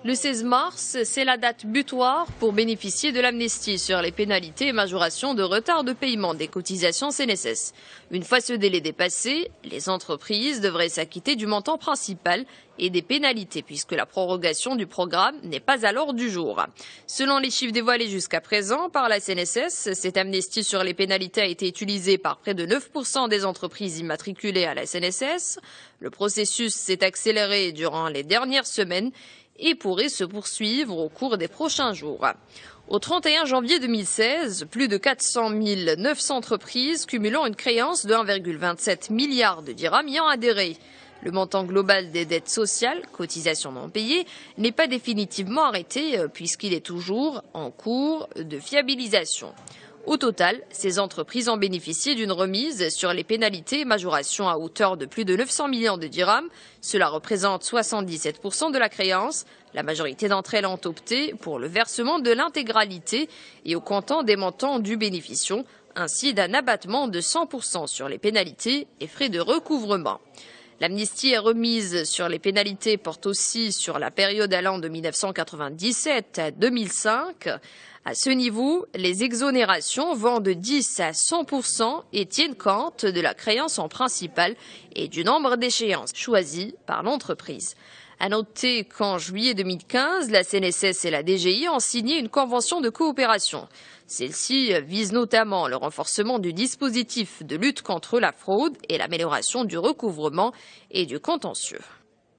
Le 16 mars, c'est la date butoir pour bénéficier de l'amnistie sur les pénalités et majorations de retard de paiement des cotisations CNSS. Une fois ce délai dépassé, les entreprises devraient s'acquitter du montant principal et des pénalités puisque la prorogation du programme n'est pas à l'ordre du jour. Selon les chiffres dévoilés jusqu'à présent par la CNSS, cette amnistie sur les pénalités a été utilisée par près de 9% des entreprises immatriculées à la CNSS. Le processus s'est accéléré durant les dernières semaines et pourrait se poursuivre au cours des prochains jours. Au 31 janvier 2016, plus de 400 900 entreprises cumulant une créance de 1,27 milliard de dirhams y ont adhéré. Le montant global des dettes sociales, cotisations non payées, n'est pas définitivement arrêté puisqu'il est toujours en cours de fiabilisation. Au total, ces entreprises ont bénéficié d'une remise sur les pénalités et majorations à hauteur de plus de 900 millions de dirhams. Cela représente 77% de la créance. La majorité d'entre elles ont opté pour le versement de l'intégralité et au comptant des montants du bénéficiant, ainsi d'un abattement de 100% sur les pénalités et frais de recouvrement. L'amnistie et remise sur les pénalités porte aussi sur la période allant de 1997 à 2005. À ce niveau, les exonérations vont de 10 à 100% et tiennent compte de la créance en principal et du nombre d'échéances choisies par l'entreprise. À noter qu'en juillet 2015, la CNSS et la DGI ont signé une convention de coopération. Celle-ci vise notamment le renforcement du dispositif de lutte contre la fraude et l'amélioration du recouvrement et du contentieux.